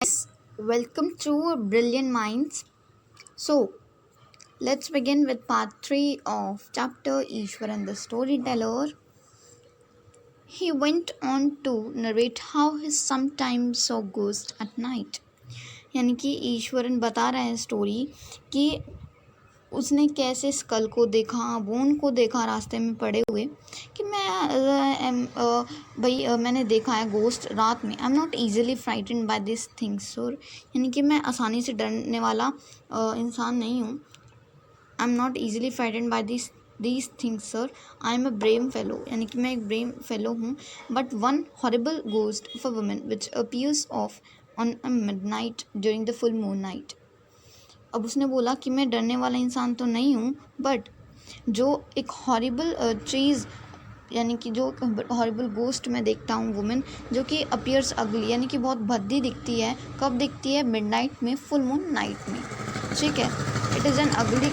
Guys, welcome to Brilliant Minds. So, let's begin with part 3 of chapter Ishwaran the Storyteller. He went on to narrate how he sometimes saw ghosts at night. यानी कि ईश्वरन बता रहा है story कि उसने कैसे school को देखा, बोन को देखा रास्ते में पड़े हुए कि मैंने देखा है गोस्ट रात में। I am not easily frightened by this things sir, यानी कि मैं आसानी से डरने वाला इंसान नहीं हूँ। I am not easily frightened by these things sir, I am a brave fellow, यानी कि मैं एक ब्रेव फेलो हूँ। But one horrible ghost of a woman which appears of on a midnight during the full moon night. अब उसने बोला कि मैं डरने वाला इंसान तो नहीं हूँ, बट जो एक हॉरिबल चीज़, यानी कि जो हॉरिबल गोस्ट मैं देखता हूँ वुमेन, जो कि अपीयर्स अगली, यानी कि बहुत भद्दी दिखती है। कब दिखती है? मिडनाइट में, फुल मून नाइट में। ठीक है, इट इज़ एन अगली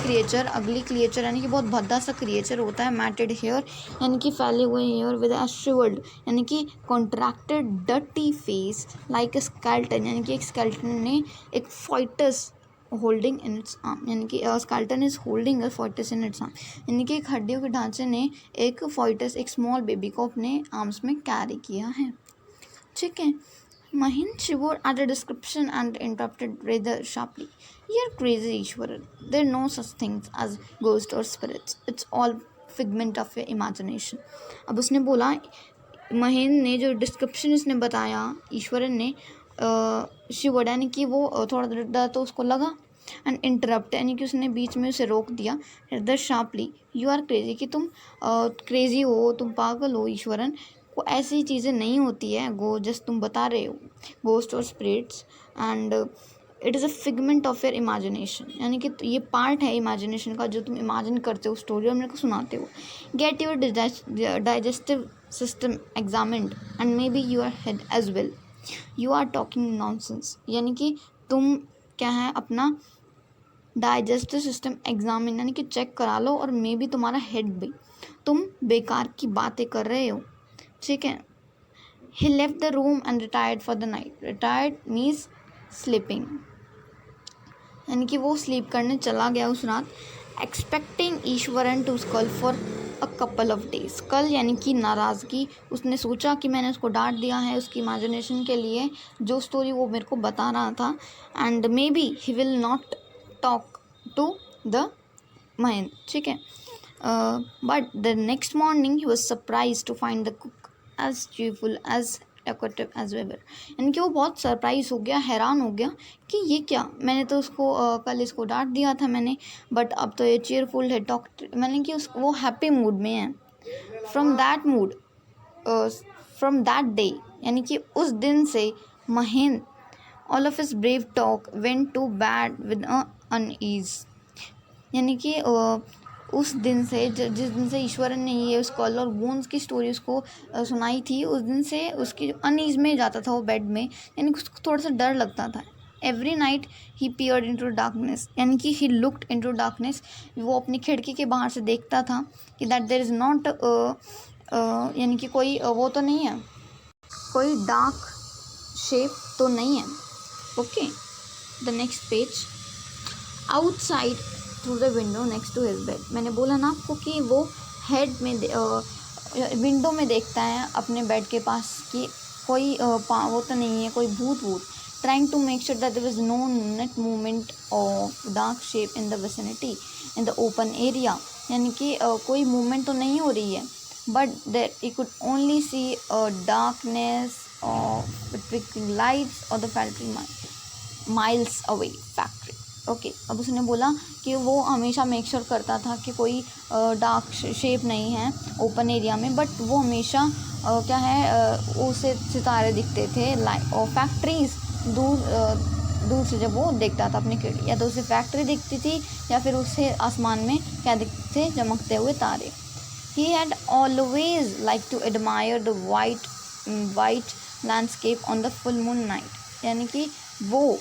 क्रिएचर यानी कि बहुत भद्दा सा क्रिएचर होता है। मैटेड हेयर, यानी कि फैले हुए हेयर, विद अ श्रिवल्ड, यानी कि contracted dirty face, like a skeleton, यानी कि एक स्केल्टन ने एक foetus holding in its arm, यानी कि skeleton is holding a foetus in its arm, यानी कि एक हड्डियों के ढांचे ने एक फोइटस, एक स्मॉल बेबी को अपने आर्म्स में कैरी किया है। ठीक है, Mahin shivered at the description and interrupted rather sharply. You're crazy, Ishwaran. There are no such things as ghosts or spirits. It's all figment of your imagination. अब उसने बोला, महेंद्र ने जो डिस्क्रिप्शन उसने बताया ईश्वरन ने, शिवर्ड यानी कि वो थोड़ा डर तो उसको लगा, एंड इंटरप्ट यानी कि उसने बीच में उसे रोक दिया the sharply. You are crazy, कि तुम क्रेजी हो, तुम पागल हो ईश्वरन, को ऐसी चीज़ें नहीं होती है गो जस्ट तुम बता रहे हो, गोस्ट और spirits, and it is a figment of your imagination, यानी कि ये पार्ट है इमेजिनेशन का जो तुम इमेजिन करते हो स्टोरी और मेरे को सुनाते हो। Get your digestive system examined and may be your head as well. You are talking nonsense, यानी कि तुम क्या है अपना डाइजेस्टिव सिस्टम एग्जामिन, यानी कि चेक करा लो, और मे बी तुम्हारा हेड भी, तुम बेकार की बातें कर रहे हो। ठीक है, he left the room and retired for the night. Retired means sleeping, यानी कि वो स्लीप करने चला गया उस रात। एक्सपेक्टिंग ईश्वरन टू स्कल for a couple of days. कल यानी कि नाराज़गी, उसने सोचा कि मैंने उसको डांट दिया है उसकी इमेजिनेशन के लिए, जो स्टोरी वो मेरे को बता रहा था, and may be he will not talk to the mind. ठीक है, but the next morning he was surprise to find the cook as cheerful as active as ever, यानी कि वो बहुत सरप्राइज हो गया, हैरान हो गया कि ये क्या, मैंने तो उसको कल इसको डांट दिया था मैंने, बट अब तो ये चीयरफुल है, टॉक, मैंने कि उस वो हैप्पी मूड में है। From that mood, from that day, यानी कि उस दिन से Mahendra, all of his brave talk went to bad with unease, यानी कि उस दिन से जिस दिन से ईश्वरन ने ये उस कॉल और बोन्स की स्टोरी उसको सुनाई थी, उस दिन से उसकी अनईज में जाता था वो बेड में, यानी कि उसको थोड़ा सा डर लगता था। एवरी नाइट ही पियर्ड इनटू डार्कनेस, यानी कि ही लुक्ड इनटू डार्कनेस, वो अपनी खिड़की के बाहर से देखता था कि दैट देयर इज़ नॉट, यानी कि कोई वो तो नहीं है, कोई डार्क शेप तो नहीं है। Okay, the next page. Outside through the window next to his bed, मैंने बोला ना आपको कि वो हेड में विंडो में देखता है अपने बेड के पास कि कोई वो तो नहीं है, कोई भूत वूत। Trying to make sure that there is no net movement of dark shape in the vicinity in the open area, यानी कि कोई मूवमेंट तो नहीं हो रही है, but that you could only see darkness between lights और the factory miles away factory. Okay, अब उसने बोला कि वो हमेशा मेक श्योर करता था कि कोई डार्क शेप नहीं है ओपन एरिया में, बट वो हमेशा क्या है उसे सितारे दिखते थे, लाइक और फैक्ट्रीज दूर से जब वो देखता था अपनी खिड़की, या तो उसे फैक्ट्री दिखती थी या फिर उसे आसमान में क्या दिखते थे, चमकते हुए तारे। He had always like to admire the white landscape on the full moon night, यानी कि वो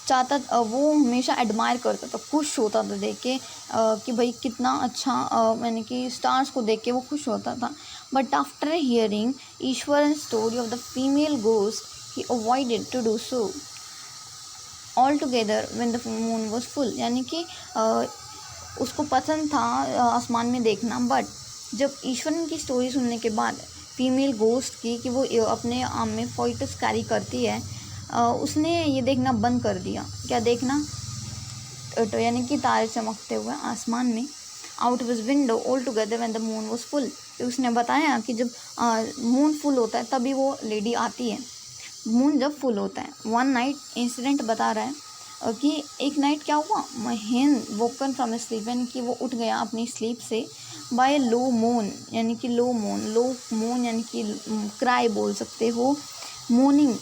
चाहता, वो हमेशा एडमायर करता था, खुश होता था देख के कि भाई कितना अच्छा, यानी कि स्टार्स को देख के वो खुश होता था। But after hearing Eswaran story of the female ghost he avoided to do so altogether when the moon was full। यानी कि उसको पसंद था आसमान में देखना, बट जब ईश्वरन की स्टोरी सुनने के बाद फीमेल गोस्ट की कि वो अपने आम में फोइटस कैरी करती है, उसने ये देखना बंद कर दिया। क्या देखना? तो यानी कि तारे चमकते हुए आसमान में। Out of his window all together when the moon was full. उसने बताया कि जब मून फुल होता है तभी वो लेडी आती है, मून जब फुल होता है। वन नाइट इंसिडेंट बता रहा है कि एक नाइट क्या हुआ, महेंद वोकन फ्रॉम स्लीप, यानी कि वो उठ गया अपनी स्लीप से, बाय लो मून, यानी कि लो मून यानी कि क्राई बोल सकते हो, मूनिंग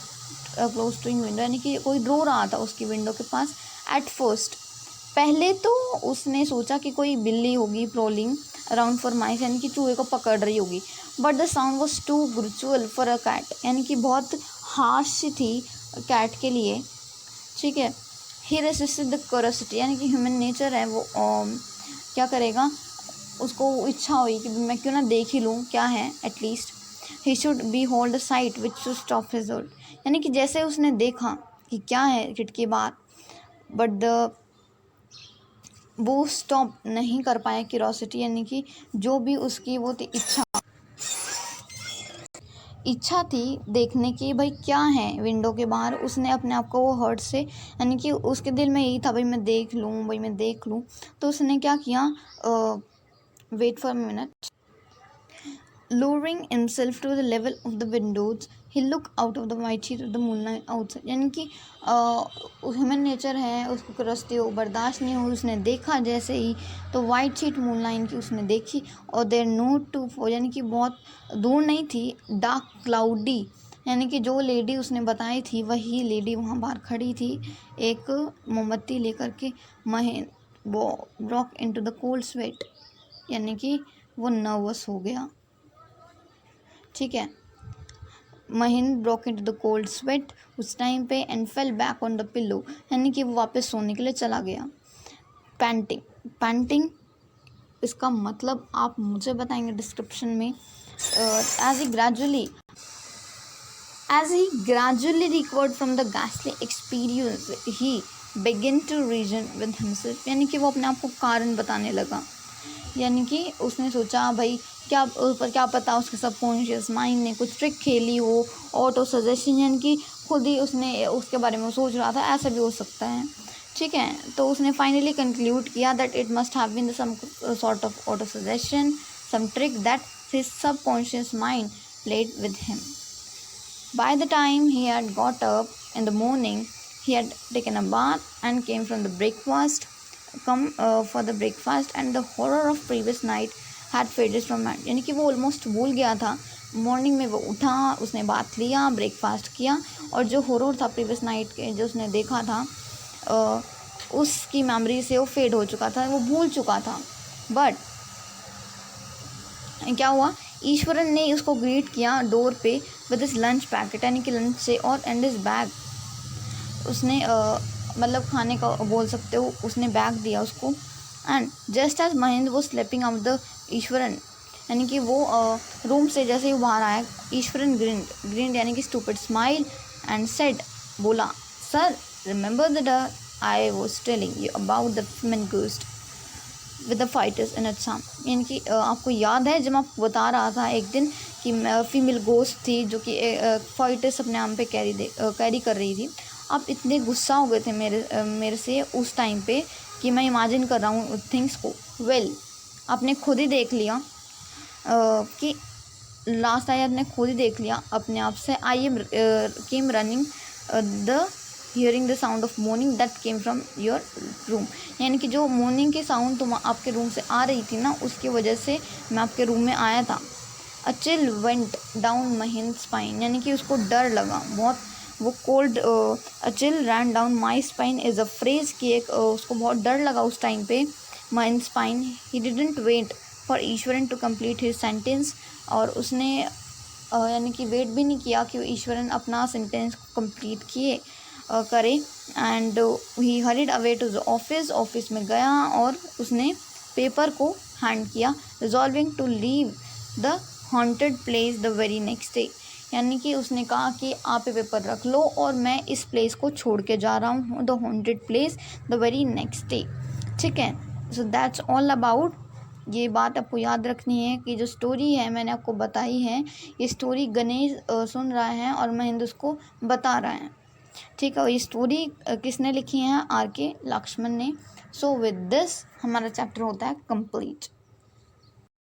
क्लोज टू इन विंडो, यानी कि कोई रो रहा था उसकी विंडो के पास। एट फर्स्ट, पहले तो उसने सोचा कि कोई बिल्ली होगी प्रोलिंग अराउंड फॉर माइस, यानी कि चूहे को पकड़ रही होगी, but the sound was too gradual for a cat, यानी कि बहुत हार्श थी कैट के लिए, ठीक है। ही रेसिस्टेड द क्यूरियोसिटी, यानी कि ह्यूमन नेचर है वो क्या करेगा, उसको इच्छा हुई कि मैं क्यों ना देख ही लूँ क्या है at least. He should be hold a site which should stop his hold, यानी कि जैसे उसने देखा कि क्या है खिड़की बाहर, बट वो स्टॉप नहीं कर पाया क्यूरोसिटी, यानी कि जो भी उसकी वो थी इच्छा थी देखने की, भाई क्या है विंडो के बाहर। उसने अपने आप को वो हर्ट से, यानी कि उसके दिल में यही था भाई मैं देख लूँ। तो उसने क्या किया, wait for minute, lowering himself to the level of the windows, he looked out of the white sheet of the moonlight outside, यानी कि ह्यूमन नेचर है, उसको क्यूरियोसिटी हो बर्दाश्त नहीं हुई, उसने देखा जैसे ही तो वाइट शीट मूनलाइन की उसने देखी, और देयर नोट टू फॉर, यानी कि बहुत दूर नहीं थी, डार्क क्लाउडी, यानी कि जो लेडी उसने बताई थी वही लेडी वहाँ बाहर खड़ी थी एक मोमबत्ती लेकर के। महेंद्र वो Brock into the cold sweat, यानी कि वो नर्वस हो गया, ठीक है। Mahendra broke into the cold sweat उस टाइम पे and fell back on the pillow, यानी कि वो वापस सोने के लिए चला गया। पैंटिंग इसका मतलब आप मुझे बताएंगे डिस्क्रिप्शन में। As he gradually recovered from the ghastly experience he began to reason with himself, यानी कि वो अपने आप को कारण बताने लगा, यानी कि उसने सोचा भाई क्या पता उसके सबकॉन्शियस माइंड ने कुछ ट्रिक खेली हो, ऑटो सजेशन, यानी कि खुद ही उसने उसके बारे में सोच रहा था, ऐसा भी हो सकता है, ठीक है। तो उसने फाइनली कंक्लूड किया that it must have been some sort of auto suggestion, some trick that his subconscious mind played with him. By the time he had got up in the morning, he had taken a bath and came from the breakfast, for the breakfast, and the horror of previous night had faded from mind, यानी कि वो almost भूल गया था। Morning में वो उठा, उसने बात लिया, ब्रेकफास्ट किया, और जो हॉरर था प्रीवियस नाइट के जो उसने देखा था उसकी मेमोरी से वो फेड हो चुका था, वो भूल चुका था। बट क्या हुआ, ईश्वरन ने उसको ग्रीट किया डोर पे विद इस लंच पैकेट, यानी कि लंच से, और एंड इस बैग, उसने मतलब खाने का बोल सकते हो, उसने बैग दिया उसको। एंड जस्ट एज महेंद्र वो स्लीपिंग आउट द ईश्वरन, यानी कि वो रूम से जैसे ही बाहर आया, ईश्वरन ग्रिंड यानी कि स्टूपिड स्माइल एंड सेड, बोला, sir remember the day I was telling you about the female ghost with the fighters इन असम, यानी कि आपको याद है जब मैं आपको बता रहा था एक दिन कि फीमेल गोस्ट थी जो कि फाइटर्स अपने आम पे कैरी कर रही थी। आप इतने गुस्सा हो गए थे मेरे से उस टाइम पे कि मैं इमेजिन कर रहा हूँ थिंग्स को। वेल आपने खुद ही देख लिया कि लास्ट आई आपने खुद ही देख लिया अपने आप से। I am came running the hearing the sound of morning that came from your room, यानी कि जो मॉर्निंग की साउंड तुम आपके रूम से आ रही थी ना, उसकी वजह से मैं आपके रूम में आया था। A chill went down Mahendra spine, यानी कि उसको डर लगा बहुत, वो cold, a chill ran down my spine is a phrase कि एक उसको बहुत डर लगा उस टाइम पे Mahendra spine. He didn't wait for Ishwaran to complete his sentence, और उसने यानी कि वेट भी नहीं किया कि ईश्वरन अपना सेंटेंस को कम्प्लीट करे। And he hurried away to the office में गया और उसने पेपर को हैंड किया, resolving to leave the haunted place the very next day, यानी कि उसने कहा कि आप ये पेपर रख लो और मैं इस प्लेस को छोड़ के जा रहा हूँ, the haunted place, the very next day. ठीक है, सो दैट्स ऑल अबाउट। ये बात आपको याद रखनी है कि जो स्टोरी है मैंने आपको बताई है, ये स्टोरी गणेश सुन रहा है और महेंद्र उसको बता रहा है। ठीक है, और ये स्टोरी किसने लिखी है? आर के लक्ष्मण ने। सो विद दिस हमारा चैप्टर होता है कंप्लीट।